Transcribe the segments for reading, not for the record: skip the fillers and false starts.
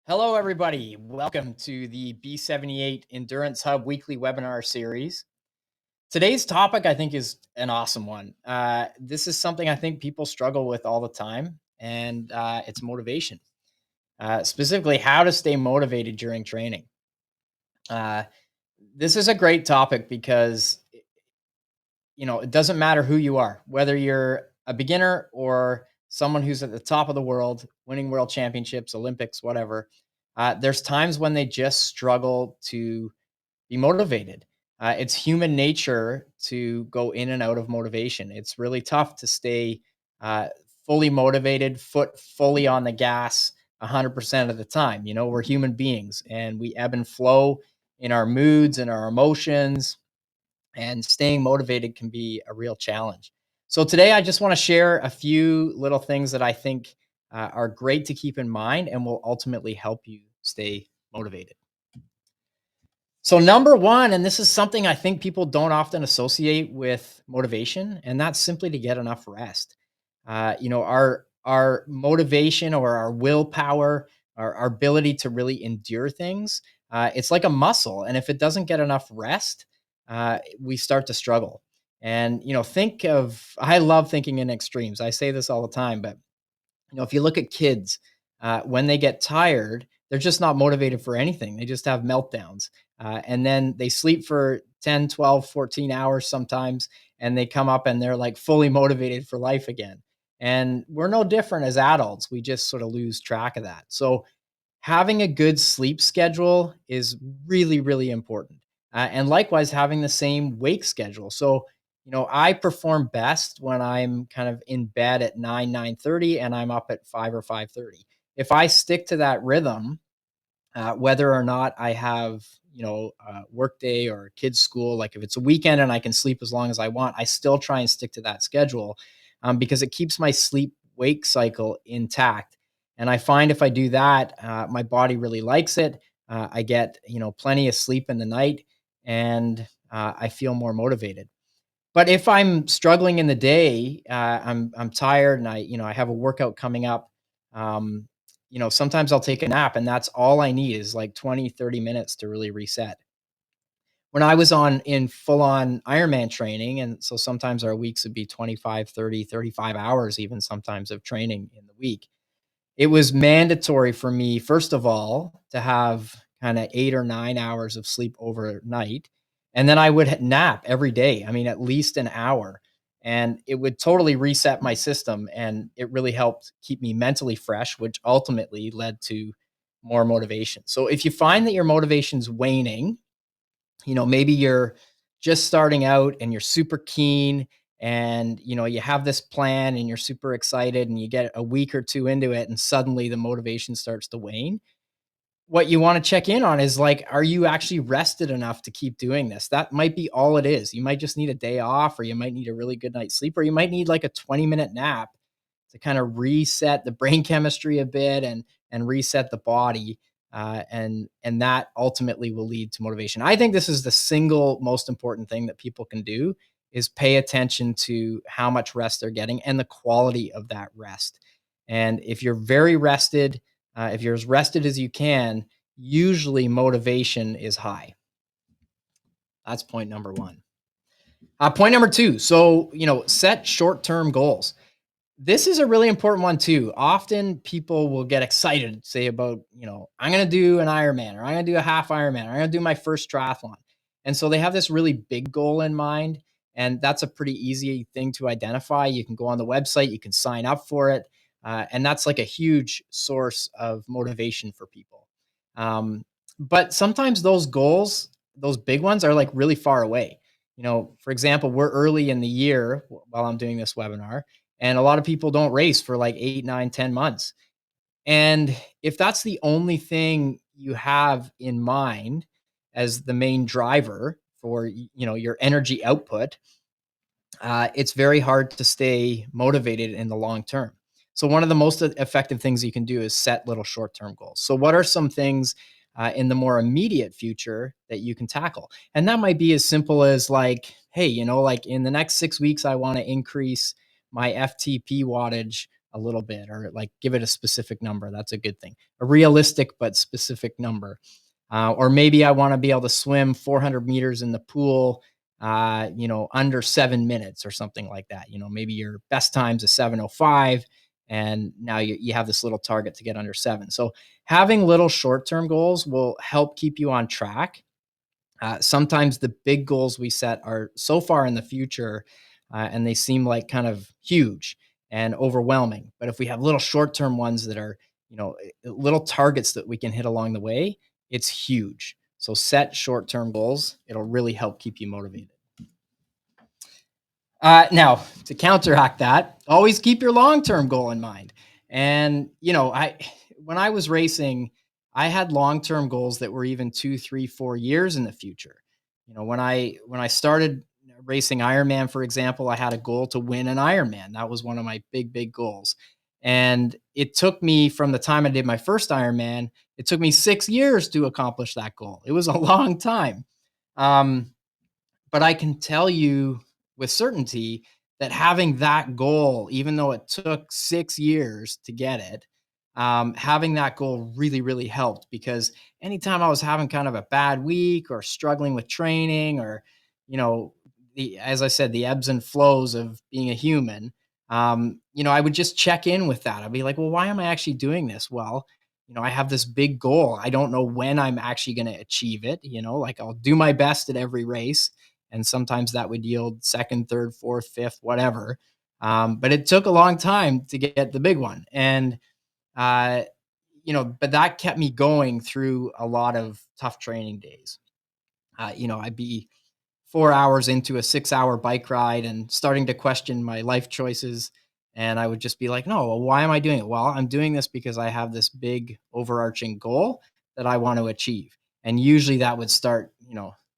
Hello, everybody. Welcome to the B78 Endurance Hub weekly webinar series. Today's topic, I think, is an awesome one. This is something I think people struggle with all the time, and it's motivation. Specifically, how to stay motivated during training. Uh, this is a great topic because it doesn't matter who you are, whether you're a beginner or someone who's at the top of the world, winning world championships, Olympics, whatever. There's times when they just struggle to be motivated. It's human nature to go in and out of motivation. It's really tough to stay uh, fully motivated, foot fully on the gas 100% of the time. We're human beings and we ebb and flow in our moods and our emotions, and staying motivated can be a real challenge. So today I just want to share a few little things that I think are great to keep in mind and will ultimately help you stay motivated. So number one, and this is something I think people don't often associate with motivation, and that's simply to get enough rest. Our motivation or our willpower, our ability to really endure things, it's like a muscle, and if it doesn't get enough rest, we start to struggle. And I love thinking in extremes. I say this all the time, but if you look at kids, when they get tired, they're just not motivated for anything. They just have meltdowns. And then they sleep for 10, 12, 14 hours sometimes, and they come up and they're like fully motivated for life again. And we're no different as adults. We just sort of lose track of that. So having a good sleep schedule is really, really important. And likewise, having the same wake schedule. So, I perform best when I'm kind of in bed at 9:30, and I'm up at 5 or 5:30. If I stick to that rhythm, whether or not I have, work day or kids' school, like if it's a weekend and I can sleep as long as I want, I still try and stick to that schedule because it keeps my sleep wake cycle intact. And I find if I do that, my body really likes it. I get, plenty of sleep in the night, and I feel more motivated. But if I'm struggling in the day, I'm tired and I have a workout coming up. Sometimes I'll take a nap, and that's all I need is like 20, 30 minutes to really reset. When I was in full on Ironman training, and so sometimes our weeks would be 25, 30, 35 hours even sometimes of training in the week. It was mandatory for me, first of all, to have kinda 8 or 9 hours of sleep overnight, and then I would nap every day, I mean, at least an hour, and it would totally reset my system, and it really helped keep me mentally fresh, which ultimately led to more motivation. So if you find that your motivation's waning, maybe you're just starting out and you're super keen, and you have this plan and you're super excited, and you get a week or two into it and suddenly the motivation starts to wane. What you want to check in on is, like, are you actually rested enough to keep doing this? That might be all it is. You might just need a day off, or you might need a really good night's sleep, or you might need like a 20-minute nap to kind of reset the brain chemistry a bit and reset the body, and that ultimately will lead to motivation. I think this is the single most important thing that people can do, is pay attention to how much rest they're getting and the quality of that rest. And if you're very rested, if you're as rested as you can, usually motivation is high. That's point number one. Point number two. So, set short term goals. This is a really important one too. Often people will get excited, say about, I'm going to do an Ironman, or I'm going to do a half Ironman, or I'm going to do my first triathlon. And so they have this really big goal in mind. And that's a pretty easy thing to identify. You can go on the website, you can sign up for it. And that's like a huge source of motivation for people. But sometimes those goals, those big ones, are like really far away. For example, we're early in the year while I'm doing this webinar, and a lot of people don't race for like 8, 9, 10 months. And if that's the only thing you have in mind as the main driver for, your energy output, it's very hard to stay motivated in the long term. So one of the most effective things you can do is set little short-term goals. So what are some things in the more immediate future that you can tackle? And that might be as simple as, like, hey, like in the next 6 weeks, I want to increase my FTP wattage a little bit, or like give it a specific number. That's a good thing. A realistic but specific number. Or maybe I want to be able to swim 400 meters in the pool, under 7 minutes or something like that. Maybe your best time's a 7:05, and now you have this little target to get under 7. So having little short-term goals will help keep you on track. Sometimes the big goals we set are so far in the future, and they seem like kind of huge and overwhelming. But if we have little short term ones that are, little targets that we can hit along the way, it's huge. So set short term goals. It'll really help keep you motivated. Now, to counteract that, always keep your long-term goal in mind. And when I was racing, I had long-term goals that were even 2, 3, 4 years in the future. When I started racing Ironman, for example, I had a goal to win an Ironman. That was one of my big, big goals. And it took me from the time I did my first Ironman, it took me 6 years to accomplish that goal. It was a long time. Um, but I can tell you with certainty that having that goal, even though it took 6 years to get it, having that goal really, really helped, because anytime I was having kind of a bad week or struggling with training, or, as I said, the ebbs and flows of being a human, I would just check in with that. I'd be like, well, why am I actually doing this? Well, I have this big goal. I don't know when I'm actually going to achieve it. Like I'll do my best at every race, and sometimes that would yield second, third, fourth, fifth, whatever. But it took a long time to get the big one. And, uh, but that kept me going through a lot of tough training days. I'd be 4 hours into a 6 hour bike ride and starting to question my life choices. And I would just be like, no, well, why am I doing it? Well, I'm doing this because I have this big overarching goal that I want to achieve. And usually that would start,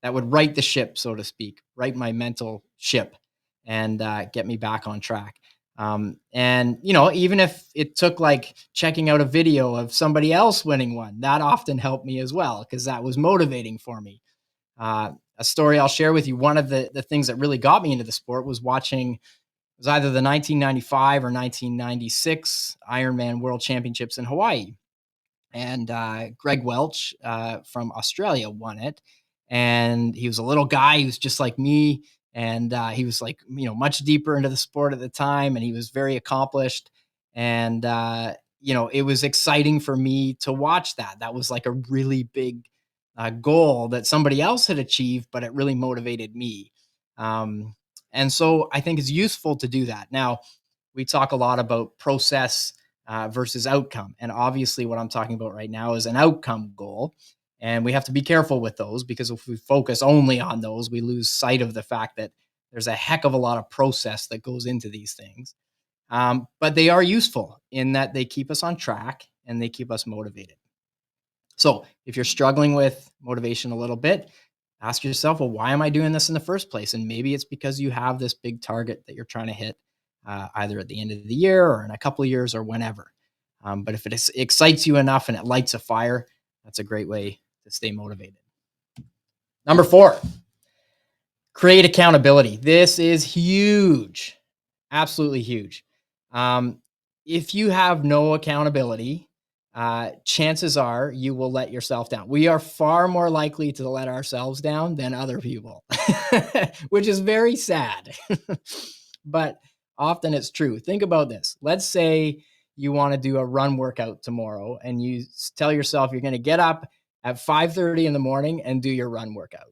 that would right the ship, so to speak, right my mental ship, and get me back on track. And, even if it took like checking out a video of somebody else winning one, that often helped me as well, because that was motivating for me. A story I'll share with you. One of the things that really got me into the sport was watching, it was either the 1995 or 1996 Ironman World Championships in Hawaii. And Greg Welch from Australia won it. And he was a little guy. He was just like me. And he was like, much deeper into the sport at the time. And he was very accomplished. And, it was exciting for me to watch that. That was like a really big goal that somebody else had achieved, but it really motivated me. Um, and so I think it's useful to do that. Now, we talk a lot about process versus outcome. And obviously, what I'm talking about right now is an outcome goal. And we have to be careful with those, because if we focus only on those, we lose sight of the fact that there's a heck of a lot of process that goes into these things. But they are useful in that they keep us on track and they keep us motivated. So if you're struggling with motivation a little bit, ask yourself, well, why am I doing this in the first place? And maybe it's because you have this big target that you're trying to hit, either at the end of the year or in a couple of years or whenever. But if it excites you enough and it lights a fire, that's a great way to stay motivated. Number 4, create accountability. This is huge, absolutely huge. Um, if you have no accountability, chances are you will let yourself down. We are far more likely to let ourselves down than other people, which is very sad. But often it's true. Think about this. Let's say you want to do a run workout tomorrow, and you tell yourself you're going to get up at 5:30 in the morning and do your run workout.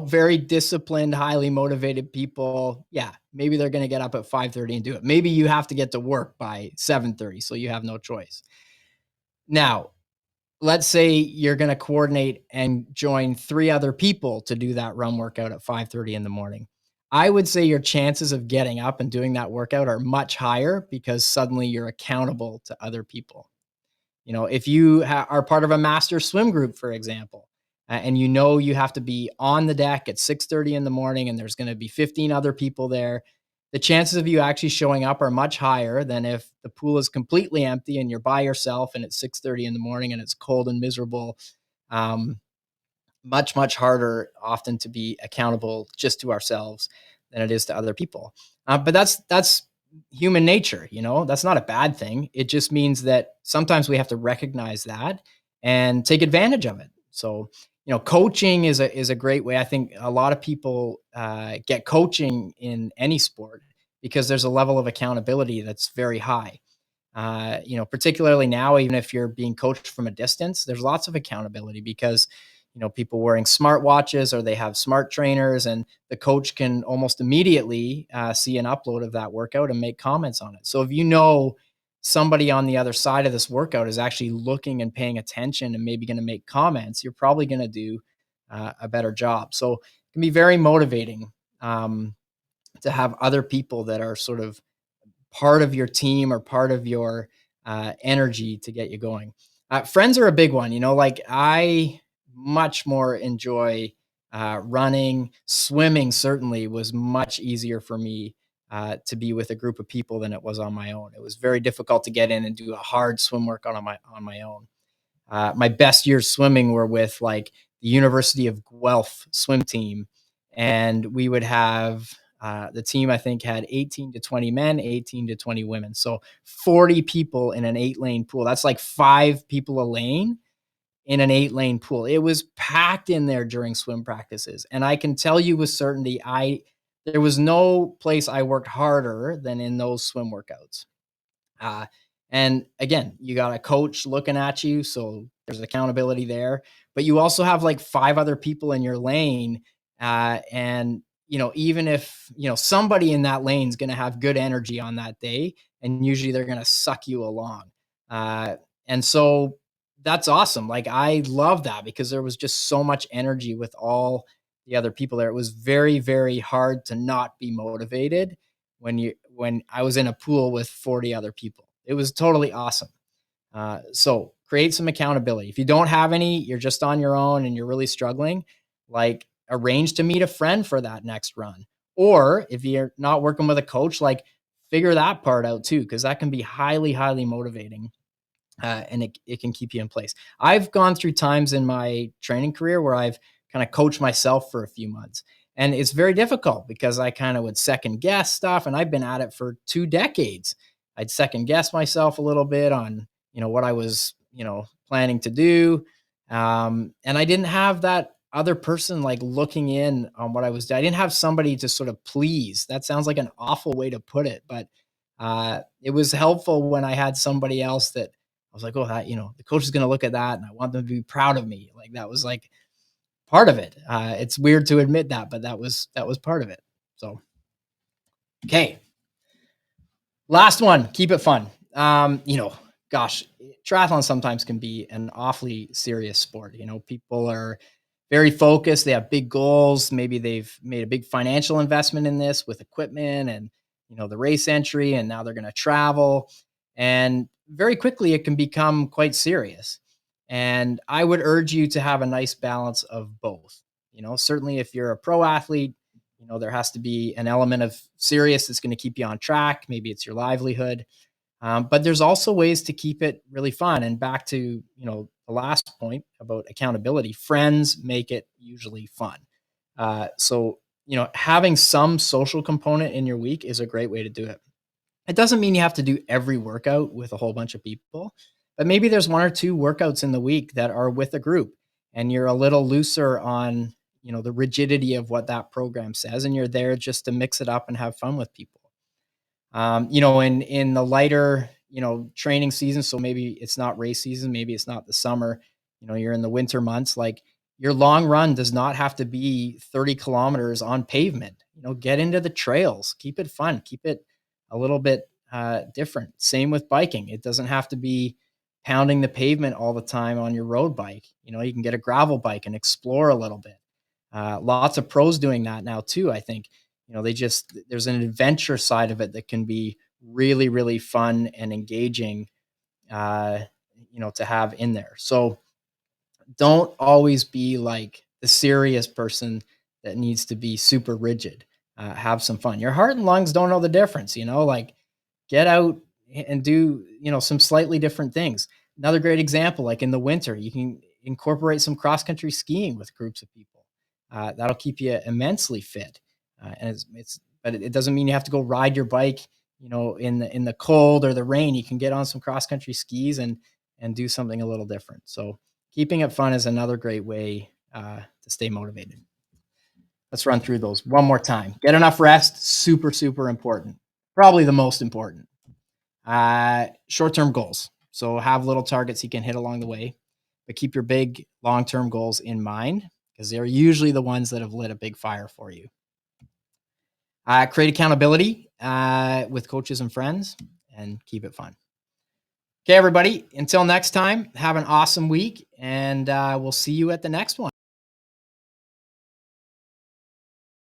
Very disciplined, highly motivated people, yeah, maybe they're going to get up at 5:30 and do it. Maybe you have to get to work by 7:30, so you have no choice. Now, let's say you're going to coordinate and join 3 other people to do that run workout at 5:30 in the morning. I would say your chances of getting up and doing that workout are much higher, because suddenly you're accountable to other people. If you are part of a master swim group, for example, and you have to be on the deck at 6:30 in the morning, and there's going to be 15 other people there, the chances of you actually showing up are much higher than if the pool is completely empty and you're by yourself and it's 6:30 in the morning and it's cold and miserable. Um, Much, much harder often to be accountable just to ourselves than it is to other people. But that's human nature, that's not a bad thing. It just means that sometimes we have to recognize that and take advantage of it. So, coaching is a great way. I think a lot of people get coaching in any sport because there's a level of accountability that's very high. Particularly now, even if you're being coached from a distance, there's lots of accountability because, people wearing smart watches or they have smart trainers, and the coach can almost immediately see an upload of that workout and make comments on it. So if somebody on the other side of this workout is actually looking and paying attention and maybe going to make comments, you're probably going to do a better job. So it can be very motivating to have other people that are sort of part of your team or part of your energy to get you going. Friends are a big one. Like I much more enjoy running. Swimming certainly was much easier for me to be with a group of people than it was on my own. It was very difficult to get in and do a hard swim workout on my own. My best years swimming were with like the University of Guelph swim team, and we would have the team I think had 18 to 20 men, 18 to 20 women. So 40 people in an 8-lane pool. That's like 5 people a lane in an 8-lane pool. It was packed in there during swim practices. And I can tell you with certainty, there was no place I worked harder than in those swim workouts. Uh, and again, you got a coach looking at you, so there's accountability there. But you also have like 5 other people in your lane, and even if somebody in that lane is going to have good energy on that day, and usually they're going to suck you along. Uh, and so that's awesome. Like I love that because there was just so much energy with all the other people there. It was very, very hard to not be motivated when I was in a pool with 40 other people. It was totally awesome. So create some accountability. If you don't have any, you're just on your own and you're really struggling, like arrange to meet a friend for that next run. Or if you're not working with a coach, like figure that part out too, because that can be highly, highly motivating. And it can keep you in place. I've gone through times in my training career where I've kind of coached myself for a few months. And it's very difficult because I kind of would second guess stuff. And I've been at it for 2 decades. I'd second guess myself a little bit on, what I was, planning to do. And I didn't have that other person like looking in on what I was doing. I didn't have somebody to sort of please. That sounds like an awful way to put it, but it was helpful when I had somebody else that I was like, oh, the coach is going to look at that and I want them to be proud of me. Like that was like part of it. It's weird to admit that, but that was part of it. So, okay. Last one, keep it fun. Gosh, triathlon sometimes can be an awfully serious sport. People are very focused. They have big goals. Maybe they've made a big financial investment in this with equipment and, the race entry, and now they're going to travel. And very quickly, it can become quite serious. And I would urge you to have a nice balance of both. Certainly if you're a pro athlete, there has to be an element of serious that's going to keep you on track. Maybe it's your livelihood. But there's also ways to keep it really fun. And back to, the last point about accountability, friends make it usually fun. So, having some social component in your week is a great way to do it. It doesn't mean you have to do every workout with a whole bunch of people, but maybe there's 1 or 2 workouts in the week that are with a group and you're a little looser on, the rigidity of what that program says. And you're there just to mix it up and have fun with people. In the lighter, training season. So maybe it's not race season, maybe it's not the summer, you're in the winter months, like your long run does not have to be 30 kilometers on pavement. Get into the trails, keep it fun, keep it a little bit different. Same with biking. It doesn't have to be pounding the pavement all the time on your road bike. You can get a gravel bike and explore a little bit. Lots of pros doing that now too, I think. There's an adventure side of it that can be really, really fun and engaging, uh, to have in there. So don't always be like the serious person that needs to be super rigid. Have some fun. Your heart and lungs don't know the difference, like get out and do, some slightly different things. Another great example, like in the winter, you can incorporate some cross country skiing with groups of people. That'll keep you immensely fit. And but it doesn't mean you have to go ride your bike, in the cold or the rain, you can get on some cross country skis and do something a little different. So keeping it fun is another great way to stay motivated. Let's run through those one more time. Get enough rest, super, super important. Probably the most important. Short-term goals. So have little targets you can hit along the way, but keep your big long-term goals in mind because they're usually the ones that have lit a big fire for you. Create accountability with coaches and friends and keep it fun. Okay, everybody, until next time, have an awesome week and we'll see you at the next one.